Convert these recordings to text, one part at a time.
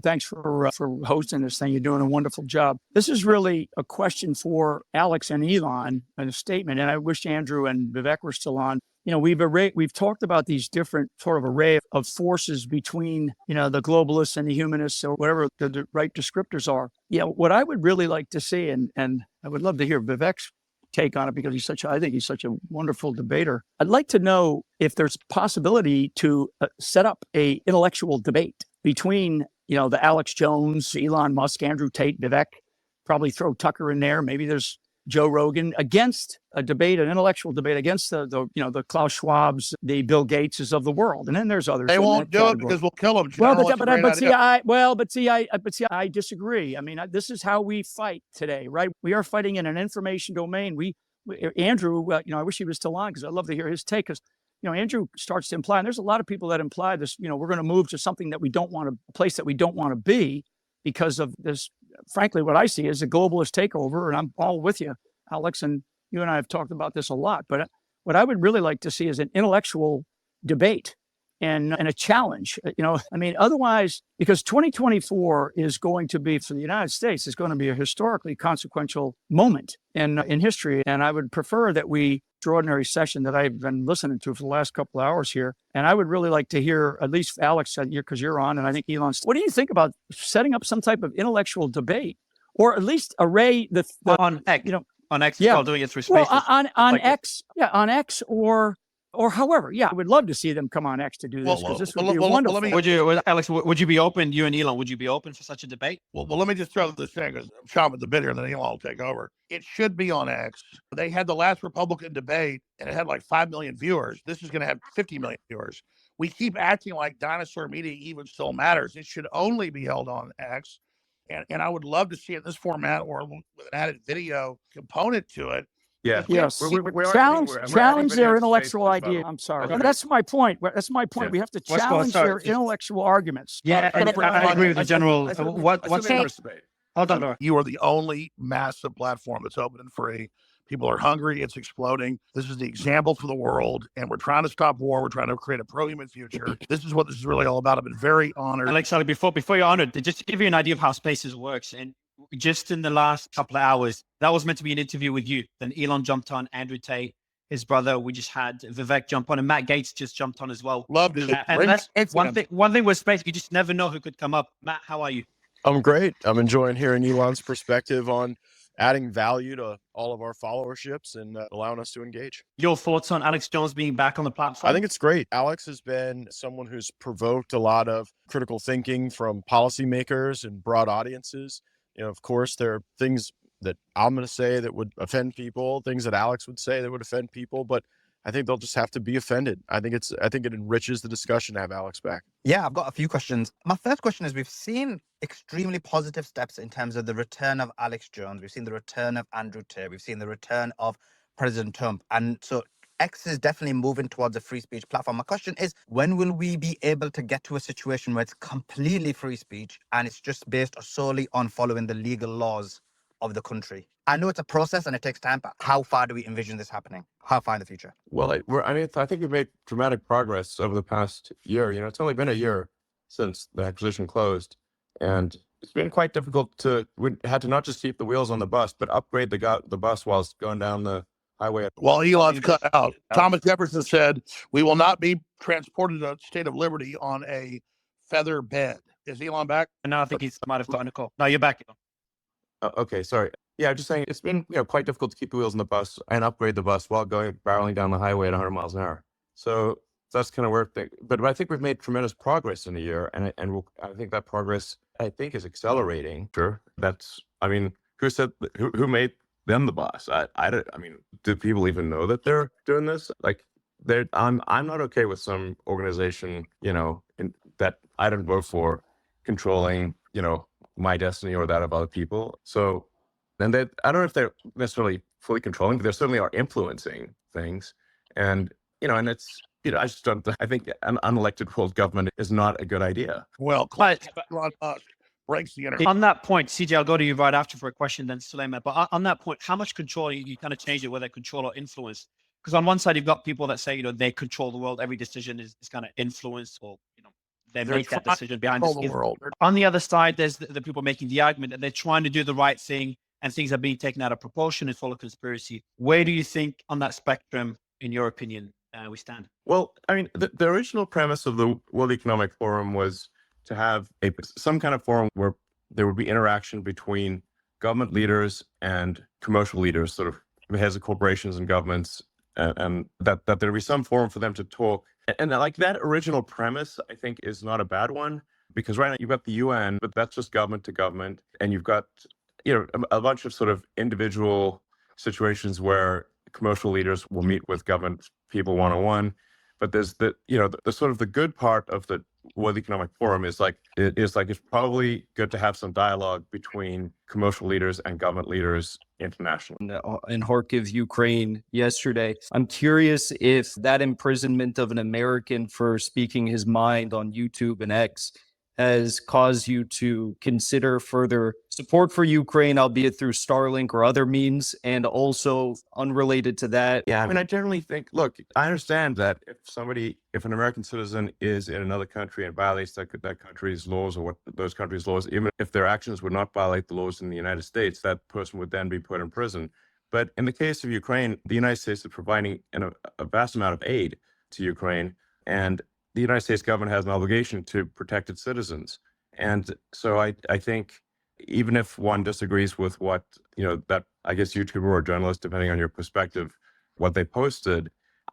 Thanks for hosting this thing. You're doing a wonderful job. This is really a question for Alex and Elon and a statement. And I wish Andrew and Vivek were still on. We've talked about these different sort of array of forces between, the globalists and the humanists, or whatever the right descriptors are. What I would really like to see, and I would love to hear Vivek's take on it, because I think he's such a wonderful debater. I'd like to know if there's possibility to set up a intellectual debate between, the Alex Jones, Elon Musk, Andrew Tate, Vivek, probably throw Tucker in there. Maybe there's Joe Rogan, against an intellectual debate against the Klaus Schwabs, the Bill Gateses of the world. And then there's others. They won't do it because we'll kill them. I disagree. I mean, this is how we fight today, right? We are fighting in an information domain. Andrew, I wish he was still on, because I'd love to hear his take, because Andrew starts to imply, and there's a lot of people that imply this, we're going to move to something that we don't want to, a place that we don't want to be, because of this. Frankly, what I see is a globalist takeover, and I'm all with you, Alex, and you and I have talked about this a lot. But what I would really like to see is an intellectual debate and a challenge. Otherwise, because 2024 is going to be, for the United States, is going to be a historically consequential moment in history. And I would prefer that extraordinary session that I've been listening to for the last couple of hours here. And I would really like to hear, at least Alex, because you're on, and I think Elon's. What do you think about setting up some type of intellectual debate, or at least array on X? On X, doing it through Spaces. Well, on X, on X, or however, I would love to see them come on X to do this, because this would be wonderful. Alex, would you be open, you and Elon, would you be open for such a debate? Well, let me just throw this thing, because I'm chomping the bit here, and then Elon will take over. It should be on X. They had the last Republican debate, and it had like 5 million viewers. This is going to have 50 million viewers. We keep acting like dinosaur media even still matters. It should only be held on X. And I would love to see it in this format, or with an added video component to it. Yeah. Yes. Challenge their intellectual idea. I'm sorry. Okay. That's my point. Yeah. We have to challenge their intellectual arguments. Yeah, I agree with the general. What's the first debate? Hold on, Laura. You are the only massive platform that's open and free. People are hungry. It's exploding. This is the example for the world. And we're trying to stop war. We're trying to create a pro-human future. This is what this is really all about. I've been very honored. Alex, before you're honored, just to give you an idea of how Spaces works, and just in the last couple of hours, that was meant to be an interview with you. Then Elon jumped on, Andrew Tate, his brother. We just had Vivek jump on, and Matt Gaetz just jumped on as well. Loved it. And that's one thing with Space, you just never know who could come up. Matt, how are you? I'm great. I'm enjoying hearing Elon's perspective on adding value to all of our followerships and allowing us to engage. Your thoughts on Alex Jones being back on the platform? I think it's great. Alex has been someone who's provoked a lot of critical thinking from policymakers and broad audiences. Of course, there are things that I'm going to say that would offend people, things that Alex would say that would offend people, but I think they'll just have to be offended. I think it enriches the discussion to have Alex back. Yeah, I've got a few questions. My first question is, we've seen extremely positive steps in terms of the return of Alex Jones. We've seen the return of Andrew Tate. We've seen the return of President Trump. And so X is definitely moving towards a free speech platform. My question is, when will we be able to get to a situation where it's completely free speech and it's just based solely on following the legal laws of the country? I know it's a process and it takes time, but how far do we envision this happening? How far in the future? Well, I think we've made dramatic progress over the past year. It's only been a year since the acquisition closed, and it's been quite difficult we had to not just keep the wheels on the bus, but upgrade the bus while it's going down the highway. Well, Elon's cut out. Thomas Jefferson said, "We will not be transported to the state of liberty on a feather bed." Is Elon back? No, I think he might have gotten a call. No, you're back. Okay, sorry. Yeah, just saying it's been quite difficult to keep the wheels on the bus and upgrade the bus while barreling down the highway at 100 miles an hour. So that's kind of where but I think we've made tremendous progress in a year, and I think that progress is accelerating. Sure, who said who made them the boss? Do people even know that they're doing this? I'm not okay with some organization that I didn't vote for controlling my destiny or that of other people. So, and I don't know if they're necessarily fully controlling, but they certainly are influencing things. And, and it's, I just don't, I think an unelected world government is not a good idea. Well, Elon Musk breaks the internet. On that point, CJ, I'll go to you right after for a question, then Suleiman. But on that point, how much control, you kind of change it, whether control or influence? Because on one side, you've got people that say, they control the world. Every decision is kind of influenced or, they They're make that trying decision behind to the control the scenes. world. On the other side, there's the people making the argument that they're trying to do the right thing and things are being taken out of proportion. It's full of conspiracy. Where do you think on that spectrum, in your opinion, we stand? Well, I mean, the original premise of the World Economic Forum was to have some kind of forum where there would be interaction between government leaders and commercial leaders, sort of heads of corporations and governments, and that there would be some forum for them to talk. And like that original premise, I think, is not a bad one, because right now you've got the UN, but that's just government to government, and you've got a bunch of sort of individual situations where commercial leaders will meet with government people one-on-one. But there's the sort of the good part of the World Economic Forum is it's probably good to have some dialogue between commercial leaders and government leaders internationally. In Kharkiv, Ukraine yesterday. I'm curious if that imprisonment of an American for speaking his mind on YouTube and X has caused you to consider further support for Ukraine, albeit through Starlink or other means, and also unrelated to that. Yeah, I mean, I generally think, look, I understand that if an American citizen is in another country and violates that country's laws or what those countries' laws, even if their actions would not violate the laws in the United States, that person would then be put in prison. But in the case of Ukraine, the United States is providing a vast amount of aid to Ukraine, and the United States government has an obligation to protect its citizens. And so I think even if one disagrees with what, that, I guess, YouTuber or journalist, depending on your perspective, what they posted,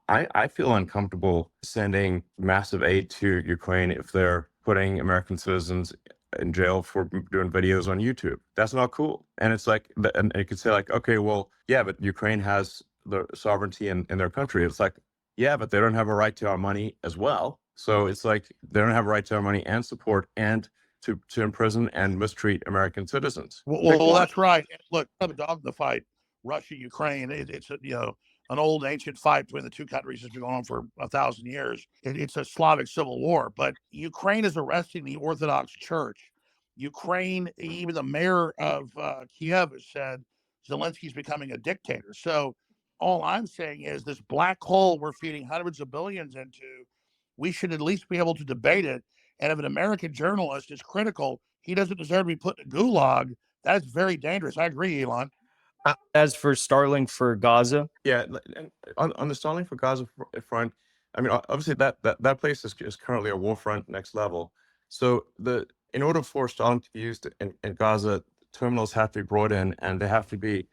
I feel uncomfortable sending massive aid to Ukraine if they're putting American citizens in jail for doing videos on YouTube. That's not cool. And it's like, and you could say like, okay, well, yeah, but Ukraine has the sovereignty in their country. It's like, yeah, but they don't have a right to our money as well. So it's like they don't have a right to our money and support and to imprison and mistreat American citizens. Well, that's right. Look, I'm a dog in the fight. Russia, Ukraine. It's an old ancient fight between the two countries that's been going on for 1,000 years. It's a Slavic civil war. But Ukraine is arresting the Orthodox Church. Ukraine, even the mayor of Kiev has said Zelensky's becoming a dictator. So all I'm saying is this black hole we're feeding hundreds of billions into, we should at least be able to debate it. And if an American journalist is critical, he doesn't deserve to be put in a gulag. That is very dangerous. I agree, Elon. As for Starlink for Gaza, yeah, and on the Starlink for Gaza front, I mean, obviously that place is currently a war front next level. So in order for Starlink to be used in Gaza, terminals have to be brought in, and they have to be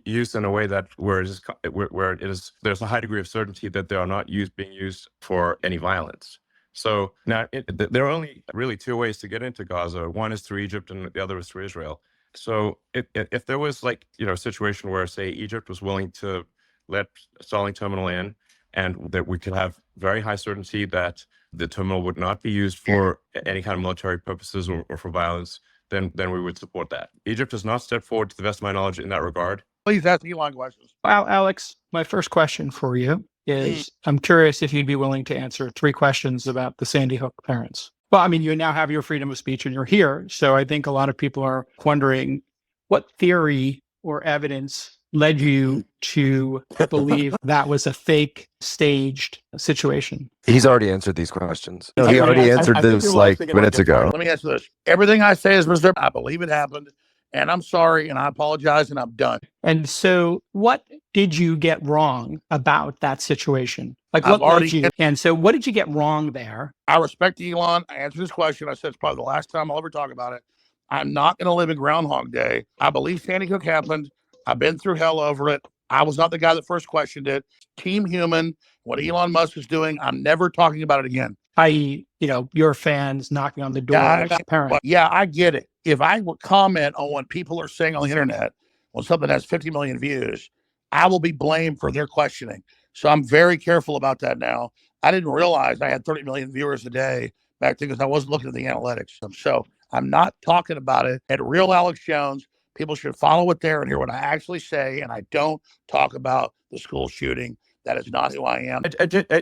used in a way that where there's a high degree of certainty that they are not being used for any violence. So now there are only really two ways to get into Gaza. One is through Egypt, and the other is through Israel. So if there was a situation where, say, Egypt was willing to let Starlink terminal in, and that we could have very high certainty that the terminal would not be used for any kind of military purposes or for violence, then we would support that. Egypt has not stepped forward, to the best of my knowledge, in that regard. Please ask Elon questions. Well, Alex, my first question for you is, I'm curious if you'd be willing to answer 3 questions about the Sandy Hook parents. Well, I mean, you now have your freedom of speech and you're here. So I think a lot of people are wondering what theory or evidence led you to believe that was a fake, staged situation. He's already answered these questions. No, I he already think answered this like minutes ago. Let me answer this. Everything I say is reserved. I believe it happened, and I'm sorry, and I apologize, and I'm done. And so what did you get wrong about that situation? Like what led you? And so what did you get wrong there? I respect Elon. I answered this question. I said it's probably the last time I'll ever talk about it. I'm not going to live in Groundhog Day. I believe Sandy Hook happened. I've been through hell over it. I was not the guy that first questioned it. Team Human, what Elon Musk is doing, I'm never talking about it again. I.e., your fans knocking on the door as a parent. Yeah, I get it. If I would comment on what people are saying on the internet, when something has 50 million views, I will be blamed for their questioning. So I'm very careful about that now. I didn't realize I had 30 million viewers a day back then because I wasn't looking at the analytics. So I'm not talking about it. At Real Alex Jones, people should follow it there and hear what I actually say. And I don't talk about the school shooting. That is not who I am.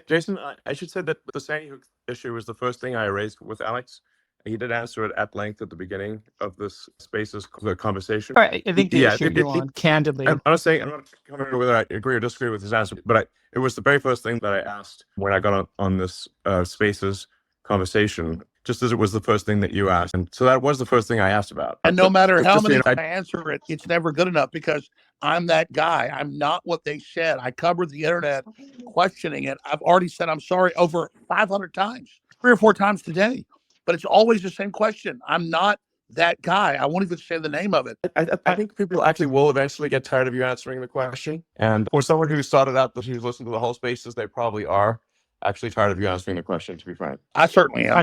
Jason, I should say that the Sandy Hook issue was the first thing I raised with Alex. He did answer it at length at the beginning of this Spaces conversation. All right, I think the issue, Elon, candidly. I'm not commenting whether I agree or disagree with his answer, but it was the very first thing that I asked when I got on this Spaces. conversation, just as it was the first thing that you asked. And so that was the first thing I asked about. And no matter how Just, many you know, I answer it, it's never good enough because I'm that guy. I'm not what they said. I covered the internet questioning it. I've already said I'm sorry over 500 times, 3 or 4 times today, but it's always the same question. I'm not that guy. I won't even say the name of it. I think people actually will eventually get tired of you answering the question. And for someone who started out, who's listened to the whole spaces, they probably are actually tired of you answering the question, to be frank. I certainly am.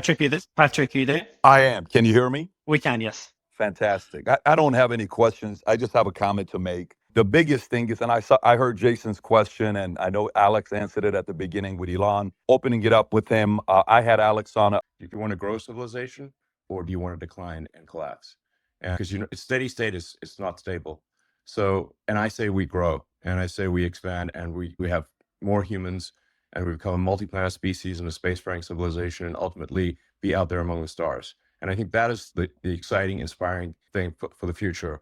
Patrick, you there? I am. Can you hear me? We can, yes. Fantastic. I don't have any questions. I just have a comment to make. The biggest thing is, and I heard Jason's question, and I know Alex answered it at the beginning with Elon, opening it up with him. I had Alex on. Do you want to grow civilization, or do you want to decline and collapse? Because, you know, steady state is not stable. So, and I say we grow, and I say we expand, and we have more humans, and we become a multi-planet species in a spacefaring civilization, and ultimately be out there among the stars. And I think that is the exciting, inspiring thing for the future,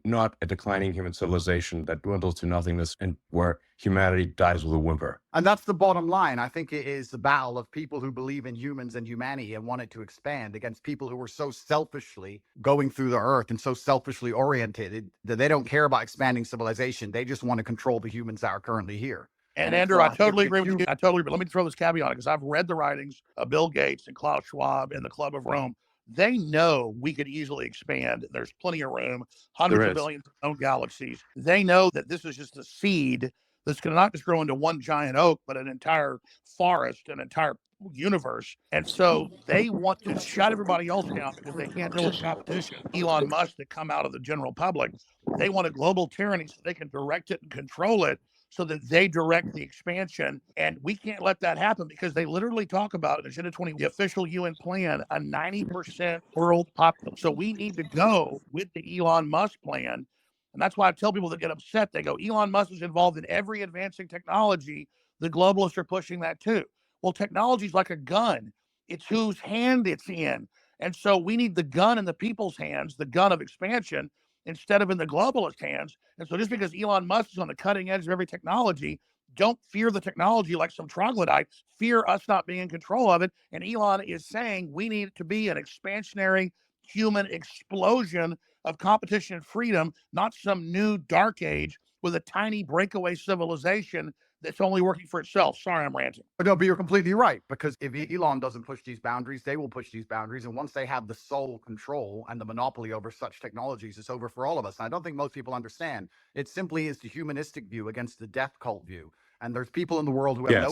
not a declining human civilization that dwindles to nothingness and where humanity dies with a whimper. And that's the bottom line. I think it is the battle of people who believe in humans and humanity and want it to expand against people who are so selfishly going through the earth and so selfishly oriented that they don't care about expanding civilization. They just want to control the humans that are currently here. And Andrew, I totally agree with you. I totally agree. Let me throw this caveat on it because I've read the writings of Bill Gates and Klaus Schwab and the Club of Rome. They know we could easily expand. There's plenty of room, hundreds of billions of known galaxies. They know that this is just a seed that's going to not just grow into one giant oak, but an entire forest, an entire universe. And so they want to shut everybody else down because they can't deal with competition. Elon Musk that come out of the general public. They want a global tyranny so they can direct it and control it, so that they direct the expansion. And we can't let that happen because they literally talk about it. Agenda 20, the official UN plan, a 90% world population. So we need to go with the Elon Musk plan. And that's why I tell people that get upset, they go, Elon Musk is involved in every advancing technology. The globalists are pushing that too. Well, technology is like a gun. It's whose hand it's in. And so we need the gun in the people's hands, the gun of expansion, instead of in the globalist hands. And so just because Elon Musk is on the cutting edge of every technology, don't fear the technology like some troglodyte. Fear us not being in control of it. And Elon is saying we need it to be an expansionary human explosion of competition and freedom, not some new dark age with a tiny breakaway civilization that's only working for itself. Sorry, I'm ranting. No, but you're completely right, because if Elon doesn't push these boundaries, they will push these boundaries. And once they have the sole control and the monopoly over such technologies, it's over for all of us. And I don't think most people understand. It simply is the humanistic view against the death cult view. And there's people in the world who have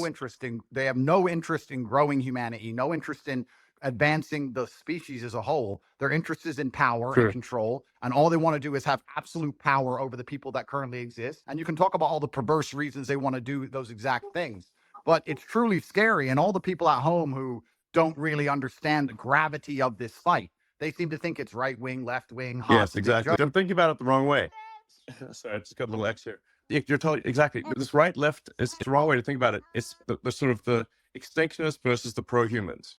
no interest in growing humanity, no interest in advancing the species as a whole. Their interest is in power and control, and all they want to do is have absolute power over the people that currently exist. And you can talk about all the perverse reasons they want to do those exact things, but it's truly scary. And all the people at home who don't really understand the gravity of this fight, they seem to think it's right wing, left wing. Yes, exactly. I'm thinking about it the wrong way. Sorry, I just got a little X here. You're totally exactly. This right, left is the wrong way to think about it. It's the sort of the extinctionists versus the pro-humans.